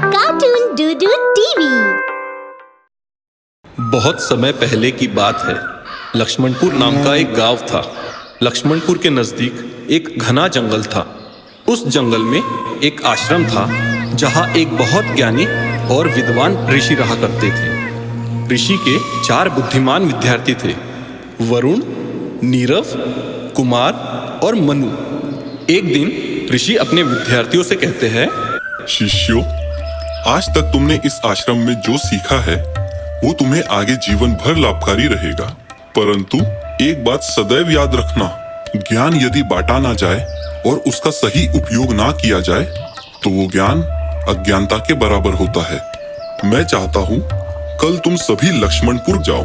Cartoon डूडू TV. बहुत समय पहले की बात है। लक्ष्मणपुर नाम का एक गांव था। लक्ष्मणपुर के नजदीक एक घना जंगल था। उस जंगल में एक आश्रम था जहां एक बहुत ज्ञानी और विद्वान ऋषि रहा करते थे। ऋषि के 4 बुद्धिमान विद्यार्थी थे, वरुण, नीरव, कुमार और मनु। एक दिन ऋषि अपने विद्यार्थियों से कहते हैं, शिष्यों, आज तक तुमने इस आश्रम में जो सीखा है वो तुम्हें आगे जीवन भर लाभकारी रहेगा। परंतु एक बात सदैव याद रखना, ज्ञान यदि बांटा ना जाए और उसका सही उपयोग ना किया जाए तो वो ज्ञान अज्ञानता के बराबर होता है। मैं चाहता हूँ कल तुम सभी लक्ष्मणपुर जाओ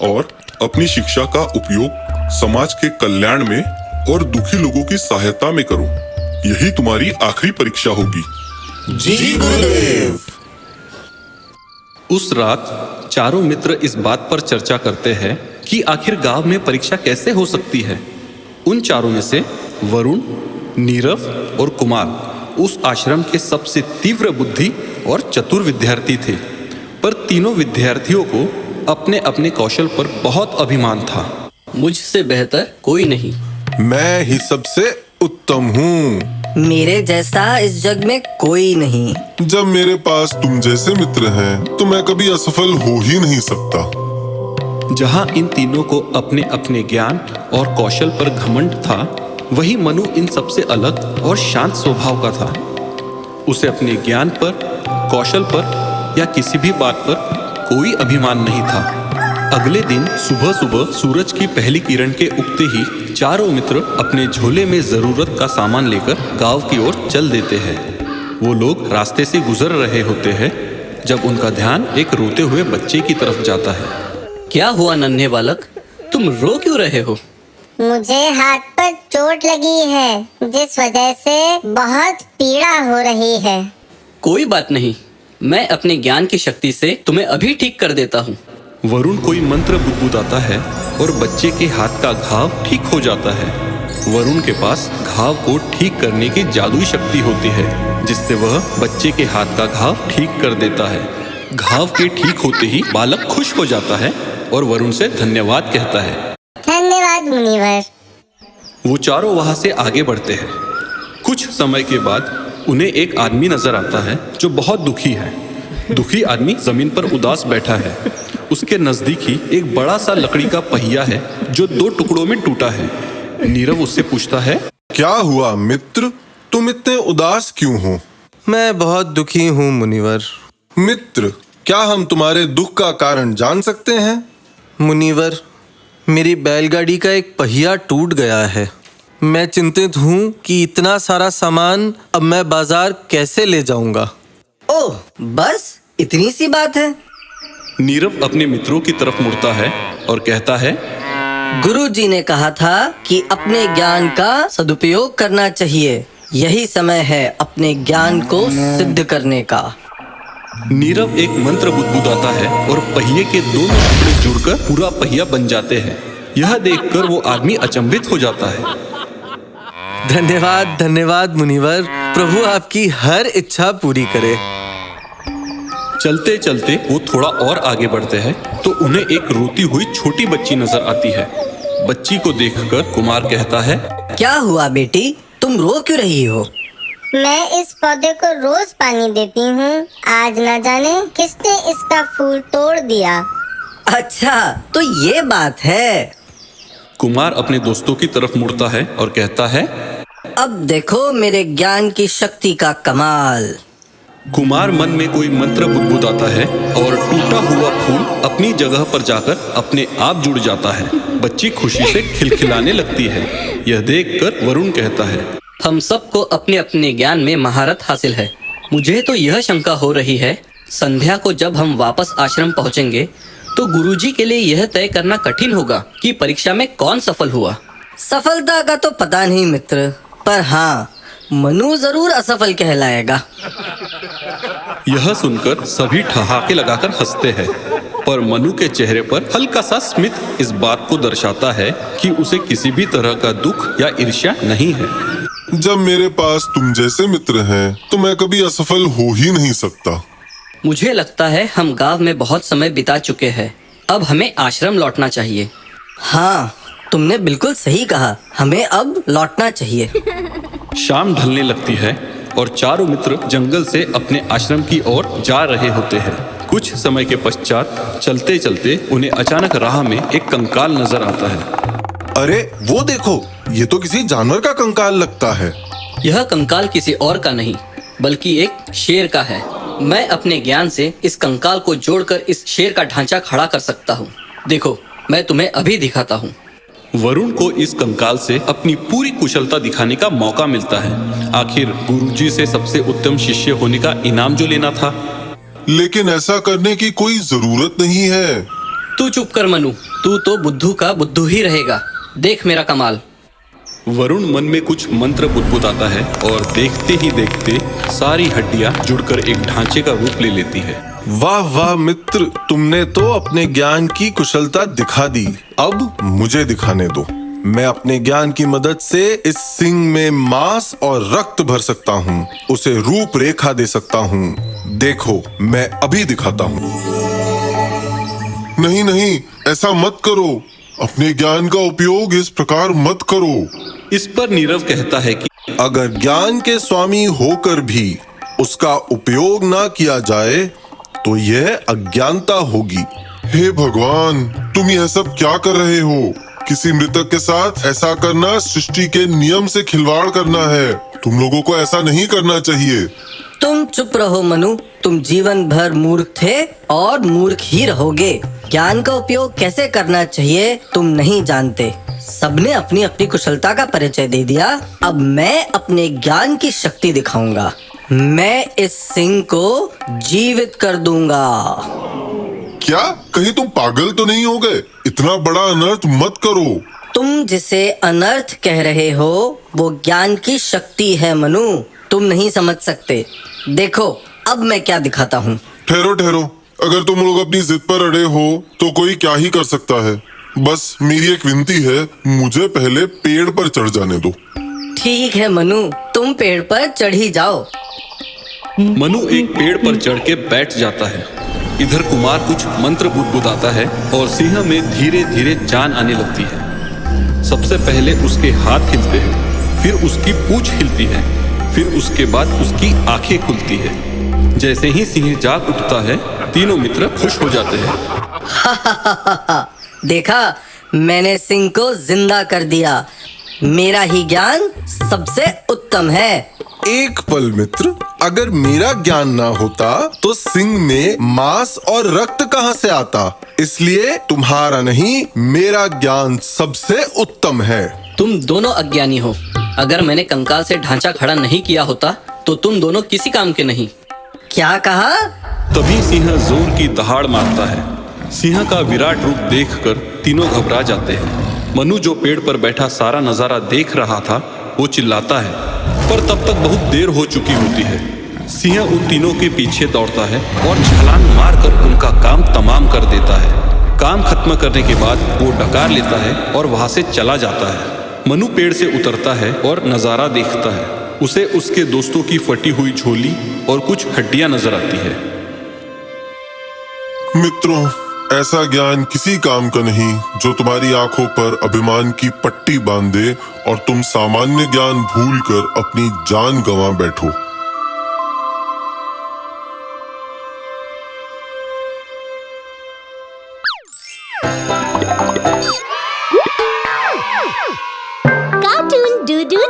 और अपनी शिक्षा का उपयोग समाज के कल्याण में और दुखी लोगों की सहायता में करो। यही तुम्हारी आखिरी परीक्षा होगी। जी गुरुदेव। उस रात चारों मित्र इस बात पर चर्चा करते हैं कि आखिर गांव में परीक्षा कैसे हो सकती है। उन चारों में से वरुण, नीरव और कुमार उस आश्रम के सबसे तीव्र बुद्धि और चतुर विद्यार्थी थे। पर तीनों विद्यार्थियों को अपने अपने कौशल पर बहुत अभिमान था। मुझसे बेहतर कोई नहीं। मैं ही सबसे उत्तम हूँ। मेरे जैसा इस जग में कोई नहीं। जब मेरे पास तुम जैसे मित्र हैं तो मैं कभी असफल हो ही नहीं सकता। जहां इन तीनों को अपने अपने ज्ञान और कौशल पर घमंड था, वही मनु इन सबसे अलग और शांत स्वभाव का था। उसे अपने ज्ञान पर, कौशल पर या किसी भी बात पर कोई अभिमान नहीं था। अगले दिन सुबह सुबह सूरज की पहली किरण के उगते ही चारों मित्र अपने झोले में जरूरत का सामान लेकर गांव की ओर चल देते हैं। वो लोग रास्ते से गुजर रहे होते हैं जब उनका ध्यान एक रोते हुए बच्चे की तरफ जाता है। क्या हुआ नन्हे बालक, तुम रो क्यों रहे हो? मुझे हाथ पर चोट लगी है, जिस वजह से बहुत पीड़ा हो रही है। कोई बात नहीं, मैं अपने ज्ञान की शक्ति से तुम्हें अभी ठीक कर देता हूँ। वरुण कोई मंत्र बुदबुदाता है और बच्चे के हाथ का घाव ठीक हो जाता है। वरुण के पास घाव को ठीक करने की जादुई शक्ति होती है, जिससे वह बच्चे के हाथ का घाव ठीक कर देता है। घाव के ठीक होते ही बालक खुश हो जाता है और वरुण से धन्यवाद कहता है। धन्यवाद मुनिवर। वो चारों वहां से आगे बढ़ते हैं। कुछ समय के बाद उन्हें एक आदमी नजर आता है जो बहुत दुखी है। दुखी आदमी जमीन पर उदास बैठा है। उसके नजदीक ही एक बड़ा सा लकड़ी का पहिया है जो 2 टुकड़ों में टूटा है। नीरव उससे पूछता है, क्या हुआ मित्र, तुम इतने उदास क्यों हो? मैं बहुत दुखी हूँ मुनिवर। मित्र, क्या हम तुम्हारे दुख का कारण जान सकते हैं? मुनिवर, मेरी बैलगाड़ी का एक पहिया टूट गया है। मैं चिंतित हूँ कि इतना सारा सामान अब मैं बाजार कैसे ले जाऊंगा। ओह, बस इतनी सी बात है? नीरव अपने मित्रों की तरफ मुड़ता है और कहता है, गुरुजी ने कहा था कि अपने ज्ञान का सदुपयोग करना चाहिए। यही समय है अपने ज्ञान को सिद्ध करने का। नीरव एक मंत्र बुदबुदाता है और पहिए के दोनों टुकड़े जुड़कर पूरा पहिया बन जाते हैं। यह देखकर वो आदमी अचंभित हो जाता है। धन्यवाद धन्यवाद मुनिवर, प्रभु आपकी हर इच्छा पूरी करे। चलते चलते वो थोड़ा और आगे बढ़ते हैं तो उन्हें एक रोती हुई छोटी बच्ची नजर आती है। बच्ची को देखकर कुमार कहता है, क्या हुआ बेटी, तुम रो क्यों रही हो? मैं इस पौधे को रोज पानी देती हूँ। आज न जाने किसने इसका फूल तोड़ दिया। अच्छा, तो ये बात है। कुमार अपने दोस्तों की तरफ मुड़ता है और कहता है, अब देखो मेरे ज्ञान की शक्ति का कमाल। कुमार मन में कोई मंत्र बुदबुदाता है और टूटा हुआ फूल अपनी जगह पर जाकर अपने आप जुड़ जाता है। बच्ची खुशी से खिलखिलाने लगती है। यह देखकर वरुण कहता है, हम सबको अपने अपने ज्ञान में महारत हासिल है। मुझे तो यह शंका हो रही है, संध्या को जब हम वापस आश्रम पहुंचेंगे तो गुरुजी के लिए यह तय करना कठिन होगा कि परीक्षा में कौन सफल हुआ। सफलता का तो पता नहीं मित्र, पर हाँ, मनु जरूर असफल कहलाएगा। यह सुनकर सभी ठहाके लगाकर हंसते हैं, पर मनु के चेहरे पर हल्का सा स्मित इस बात को दर्शाता है कि उसे किसी भी तरह का दुख या ईर्ष्या नहीं है। जब मेरे पास तुम जैसे मित्र हैं, तो मैं कभी असफल हो ही नहीं सकता। मुझे लगता है हम गांव में बहुत समय बिता चुके हैं। अब हमें आश्रम लौटना चाहिए। हाँ, तुमने बिल्कुल सही कहा। हमें अब लौटना चाहिए। शाम ढलने लगती है और चारों मित्र जंगल से अपने आश्रम की ओर जा रहे होते हैं। कुछ समय के पश्चात चलते चलते उन्हें अचानक राह में एक कंकाल नजर आता है। अरे वो देखो, ये तो किसी जानवर का कंकाल लगता है। यह कंकाल किसी और का नहीं बल्कि एक शेर का है। मैं अपने ज्ञान से इस कंकाल को जोड़कर इस शेर का ढांचा खड़ा कर सकता हूँ। देखो, मैं तुम्हें अभी दिखाता हूँ। वरुण को इस कंकाल से अपनी पूरी कुशलता दिखाने का मौका मिलता है। आखिर गुरुजी से सबसे उत्तम शिष्य होने का इनाम जो लेना था। लेकिन ऐसा करने की कोई जरूरत नहीं है। तू चुप कर मनु, तू तो बुद्धू का बुद्धू ही रहेगा। देख मेरा कमाल। वरुण मन में कुछ मंत्र बुदबुदाता है और देखते ही देखते सारी हड्डियां जुड़कर एक ढांचे का रूप ले लेती है। वाह वाह मित्र, तुमने तो अपने ज्ञान की कुशलता दिखा दी। अब मुझे दिखाने दो। मैं अपने ज्ञान की मदद से इस सिंह में मांस और रक्त भर सकता हूँ, उसे रूपरेखा दे सकता हूँ। देखो, मैं अभी दिखाता हूँ। नहीं नहीं, ऐसा मत करो। अपने ज्ञान का उपयोग इस प्रकार मत करो। इस पर नीरव कहता है कि अगर ज्ञान के स्वामी होकर भी उसका उपयोग ना किया जाए तो यह अज्ञानता होगी। हे भगवान, तुम यह सब क्या कर रहे हो? किसी मृतक के साथ ऐसा करना सृष्टि के नियम से खिलवाड़ करना है। तुम लोगों को ऐसा नहीं करना चाहिए। तुम चुप रहो मनु। तुम जीवन भर मूर्ख थे और मूर्ख ही रहोगे। ज्ञान का उपयोग कैसे करना चाहिए तुम नहीं जानते। सबने अपनी अपनी कुशलता का परिचय दे दिया। अब मैं अपने ज्ञान की शक्ति दिखाऊंगा। मैं इस सिंह को जीवित कर दूंगा। क्या? कहीं तुम पागल तो नहीं हो गए? इतना बड़ा अनर्थ मत करो। तुम जिसे अनर्थ कह रहे हो वो ज्ञान की शक्ति है मनु। तुम नहीं समझ सकते। देखो, अब मैं क्या दिखाता हूँ। ठहरो ठहरो, अगर तुम लोग अपनी जिद पर अड़े हो तो कोई क्या ही कर सकता है। बस मेरी एक विनती है, मुझे पहले पेड़ पर चढ़ जाने दो। ठीक है मनु, तुम पेड़ पर चढ़ ही जाओ। मनु एक पेड़ पर चढ़ के बैठ जाता है। इधर कुमार कुछ मंत्र बुदबुदाता है और सिंह में धीरे धीरे जान आने लगती है। सबसे पहले उसके हाथ हिलते हैं, फिर उसकी पूंछ हिलती है, फिर उसके बाद उसकी आंखें खुलती है। जैसे ही सिंह जाग उठता है, तीनों मित्र खुश हो जाते हैं। देखा, मैंने सिंह को जिंदा कर दिया। मेरा ही ज्ञान सबसे उत्तम है। एक पल मित्र, अगर मेरा ज्ञान ना होता तो सिंह में मांस और रक्त कहाँ से आता? इसलिए तुम्हारा नहीं, मेरा ज्ञान सबसे उत्तम है। तुम दोनों अज्ञानी हो। अगर मैंने कंकाल से ढांचा खड़ा नहीं किया होता तो तुम दोनों किसी काम के नहीं। क्या कहा? तभी सिंह जोर की दहाड़ मारता है। सिंह का विराट रूप देखकर तीनों घबरा जाते हैं। मनु जो पेड़ पर बैठा सारा नजारा देख रहा था, वो चिल्लाता है, पर तब तक बहुत देर हो चुकी होती है। सिंह उन तीनों के पीछे दौड़ता है और छलांग मारकर उनका काम तमाम कर देता है। काम खत्म करने के बाद वो डकार लेता है और वहां से चला जाता है। मनु पेड़ से उतरता है और नजारा देखता है। उसे उसके दोस्तों की फटी हुई झोली और कुछ हड्डियां नजर आती है। मित्रों, ऐसा ज्ञान किसी काम का नहीं जो तुम्हारी आंखों पर अभिमान की पट्टी बांध दे और तुम सामान्य ज्ञान भूलकर अपनी जान गंवा बैठो। Cartoon Doo Doo